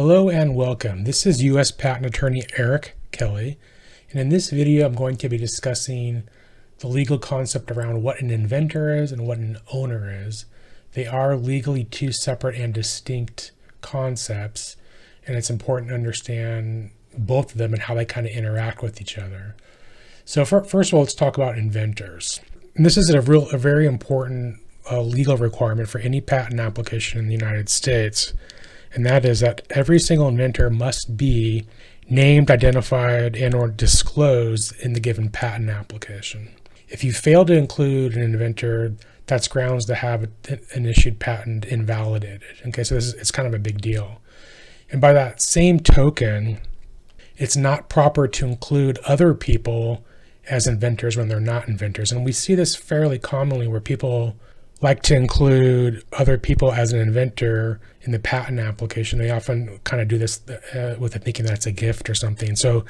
Hello and welcome. This is U.S. Patent Attorney Eric Kelly, and in this video I'm going to be discussing the legal concept around what an inventor is and what an owner is. They are legally two separate and distinct concepts, and it's important to understand both of them and how they kind of interact with each other. So first of all, let's talk about inventors. And this is a very important legal requirement for any patent application in the United States. And that is that every single inventor must be named, identified, and or disclosed in the given patent application. If you fail to include an inventor, that's grounds to have an issued patent invalidated. Okay, so it's kind of a big deal. And by that same token, it's not proper to include other people as inventors when they're not inventors. And we see this fairly commonly where people like to include other people as an inventor in the patent application. They often kind of do this with the thinking that it's a gift or something. So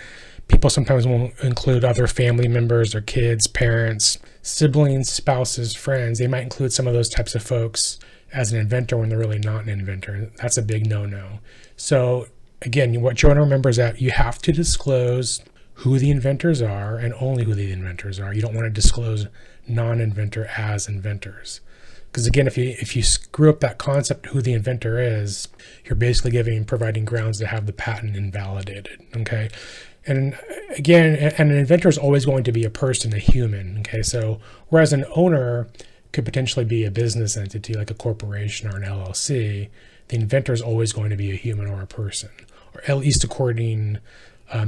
people sometimes won't include other family members, their kids, parents, siblings, spouses, friends. They might include some of those types of folks as an inventor when they're really not an inventor. That's a big no-no. So again, what you want to remember is that you have to disclose who the inventors are and only who the inventors are. You don't want to disclose non-inventor as inventors. Because again, if you screw up that concept of who the inventor is, you're basically providing grounds to have the patent invalidated. Okay, and again, an inventor is always going to be a person, a human. Okay, so whereas an owner could potentially be a business entity like a corporation or an LLC, the inventor is always going to be a human or a person, or at least according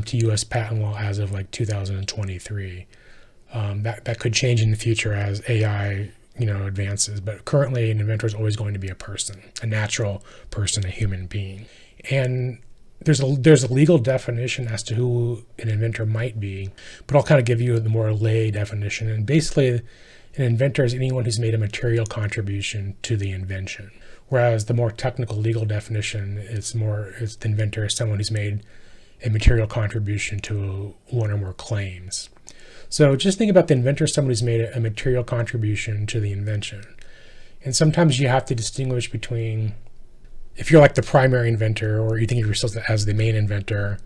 to U.S. patent law as of like 2023. That could change in the future as AI advances, but currently an inventor is always going to be a person, a natural person, a human being. And there's a legal definition as to who an inventor might be, but I'll kind of give you the more lay definition. And basically, an inventor is anyone who's made a material contribution to the invention, whereas the more technical legal definition is the inventor is someone who's made a material contribution to one or more claims. So just think about the inventor as someone who's made a material contribution to the invention. And sometimes you have to distinguish between, if you're like the primary inventor or you think of yourself as the main inventor,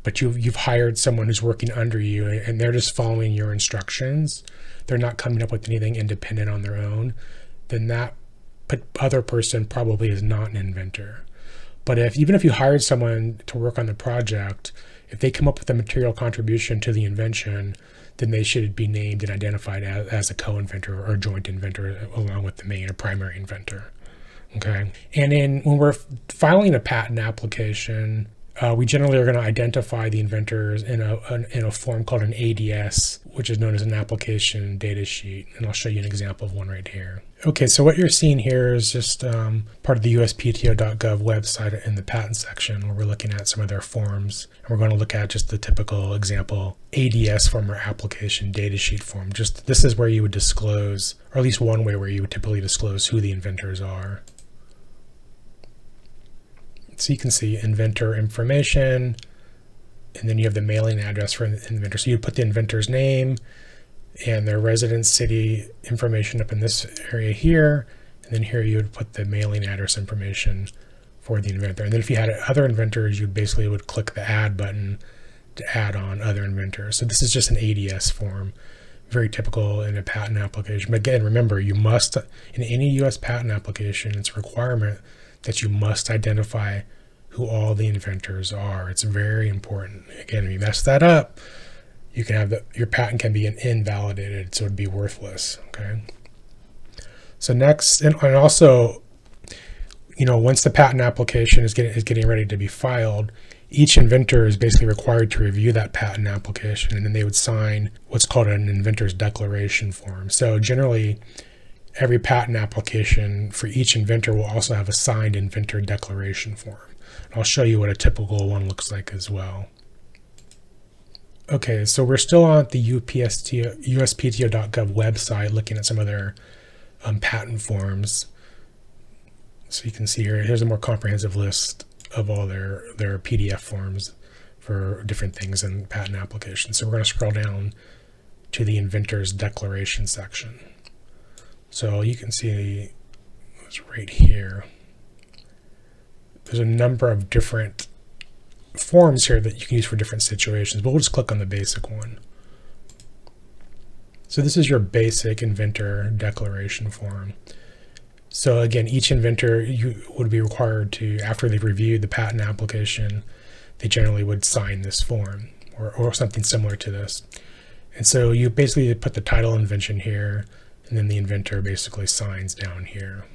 but you've hired someone who's working under you and they're just following your instructions, they're not coming up with anything independent on their own, then that other person probably is not an inventor. But even if you hired someone to work on the project, if they come up with a material contribution to the invention, then they should be named and identified as a co-inventor or joint inventor along with the main or primary inventor. Okay. And when we're filing a patent application, we generally are going to identify the inventors in a form called an ADS, which is known as an application data sheet. And I'll show you an example of one right here. Okay, so what you're seeing here is just part of the USPTO.gov website in the patent section where we're looking at some of their forms. And we're going to look at just the typical example ADS form or application data sheet form. Just this is where you would disclose, or at least one way where you would typically disclose who the inventors are. So you can see inventor information, and then you have the mailing address for the inventor. So you put the inventor's name and their residence city information up in this area here, and then here you would put the mailing address information for the inventor. And then if you had other inventors, you basically would click the add button to add on other inventors. So this is just an ADS form, very typical in a patent application. But again, remember, you must, in any US patent application, it's a requirement that you must identify who all the inventors are. It's very important. Again, if you mess that up, you can have your patent can be invalidated, so it'd be worthless. Okay. So next, and also, once the patent application is getting ready to be filed, each inventor is basically required to review that patent application, and then they would sign what's called an inventor's declaration form. So generally, every patent application for each inventor will also have a signed inventor declaration form. I'll show you what a typical one looks like as well. Okay, so we're still on the USPTO.gov website looking at some of their patent forms. So you can see here's a more comprehensive list of all their PDF forms for different things in patent applications. So we're going to scroll down to the inventor's declaration section. So you can see it's right here. there's a number of different forms here that you can use for different situations, but we'll just click on the basic one. So this is your basic inventor declaration form. So again, each inventor you would be required to, after they've reviewed the patent application, they generally would sign this form or something similar to this. And so you basically put the title invention here, and then the inventor basically signs down here.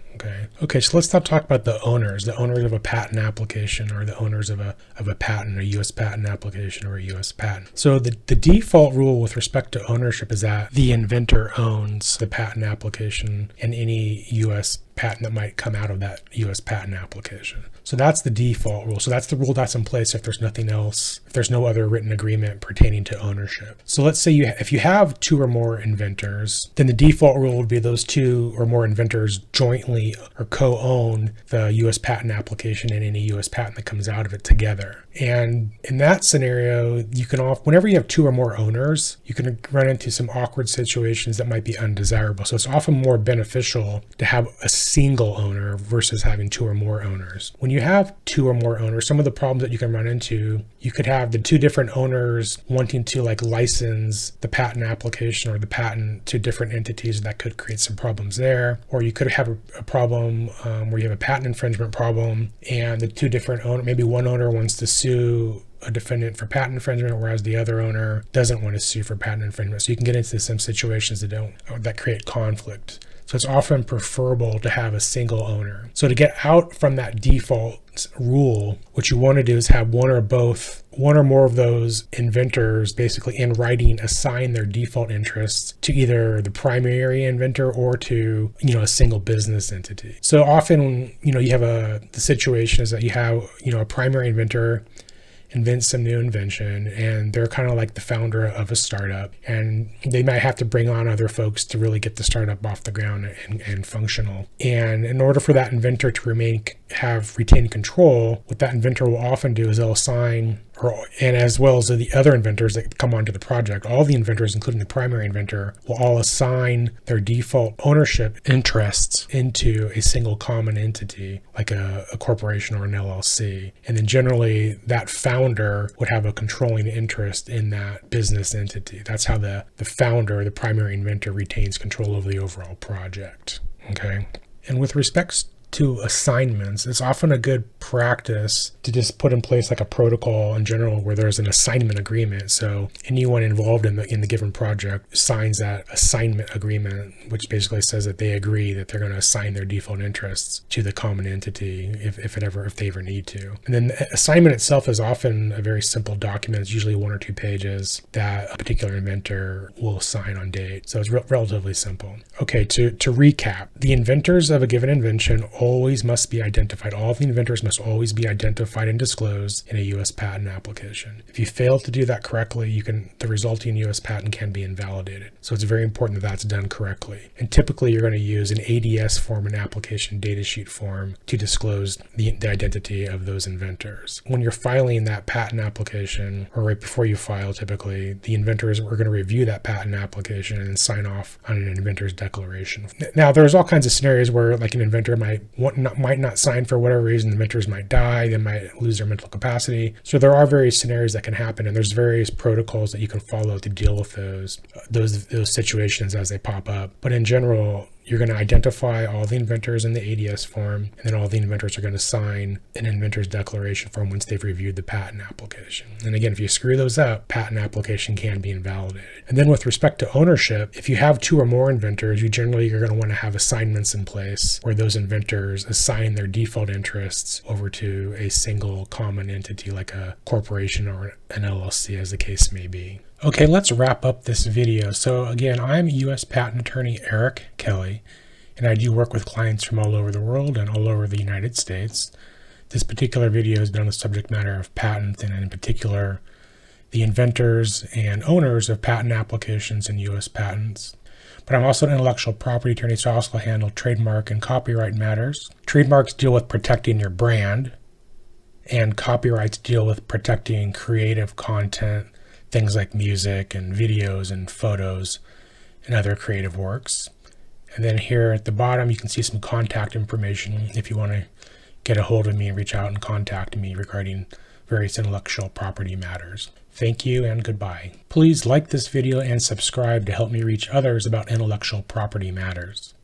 Okay, so let's talk about the owners of a patent application, or the owners of a patent, a U.S. patent application, or a U.S. patent. So the default rule with respect to ownership is that the inventor owns the patent application and any U.S. patent that might come out of that U.S. patent application. So that's the default rule. So that's the rule that's in place if there's nothing else, if there's no other written agreement pertaining to ownership. So let's say if you have two or more inventors, then the default rule would be those two or more inventors jointly or co-own the U.S. patent application and any U.S. patent that comes out of it together. And in that scenario, you can whenever you have two or more owners, you can run into some awkward situations that might be undesirable. So it's often more beneficial to have a single owner versus having two or more owners. When you have two or more owners, some of the problems that you can run into, you could have the two different owners wanting to license the patent application or the patent to different entities. That could create some problems there. Or you could have a problem where you have a patent infringement problem, and the two different owners, maybe one owner wants to sue a defendant for patent infringement, whereas the other owner doesn't want to sue for patent infringement. So you can get into some situations that create conflict. So it's often preferable to have a single owner. So to get out from that default rule, what you want to do is have one or more of those inventors basically in writing assign their default interests to either the primary inventor or to a single business entity. So often you have the situation is that you have a primary inventor invent some new invention, and they're kind of like the founder of a startup, and they might have to bring on other folks to really get the startup off the ground and functional. And in order for that inventor to retain control, what that inventor will often do is they'll assign, and as well as the other inventors that come onto the project, all the inventors, including the primary inventor, will all assign their default ownership interests into a single common entity, like a corporation or an LLC. And then generally that founder would have a controlling interest in that business entity. That's how the founder, the primary inventor, retains control over the overall project. Okay. And with respect to assignments, it's often a good practice to just put in place like a protocol in general where there's an assignment agreement. So anyone involved in the given project signs that assignment agreement, which basically says that they agree that they're going to assign their default interests to the common entity if they ever need to. And then the assignment itself is often a very simple document. It's usually 1 or 2 pages that a particular inventor will sign on date. So it's relatively simple. Okay, to recap, the inventors of a given invention always must be identified. All of the inventors must always be identified and disclosed in a U.S. patent application. If you fail to do that correctly, the resulting U.S. patent can be invalidated. So it's very important that that's done correctly. And typically you're going to use an ADS form, an application data sheet form, to disclose the identity of those inventors. When you're filing that patent application, or right before you file, typically the inventors are going to review that patent application and sign off on an inventor's declaration. Now there's all kinds of scenarios where like an inventor might not sign for whatever reason. The inventors might die, they might lose their mental capacity. So there are various scenarios that can happen, and there's various protocols that you can follow to deal with those situations as they pop up. But in general, you're going to identify all the inventors in the ADS form, and then all the inventors are going to sign an inventor's declaration form once they've reviewed the patent application. And again, if you screw those up, patent application can be invalidated. And then with respect to ownership, if you have 2 or more inventors, you're going to want to have assignments in place where those inventors assign their default interests over to a single common entity like a corporation or an LLC, as the case may be. Okay, let's wrap up this video. So again, I'm U.S. Patent Attorney Eric Kelly, and I do work with clients from all over the world and all over the United States. This particular video has been on the subject matter of patents, and in particular, the inventors and owners of patent applications and U.S. patents. But I'm also an intellectual property attorney, so I also handle trademark and copyright matters. Trademarks deal with protecting your brand, and copyrights deal with protecting creative content, things like music and videos and photos and other creative works. And then here at the bottom, you can see some contact information if you want to get a hold of me and reach out and contact me regarding various intellectual property matters. Thank you and goodbye. Please like this video and subscribe to help me reach others about intellectual property matters.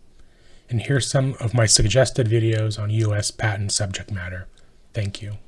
And here's some of my suggested videos on U.S. patent subject matter. Thank you.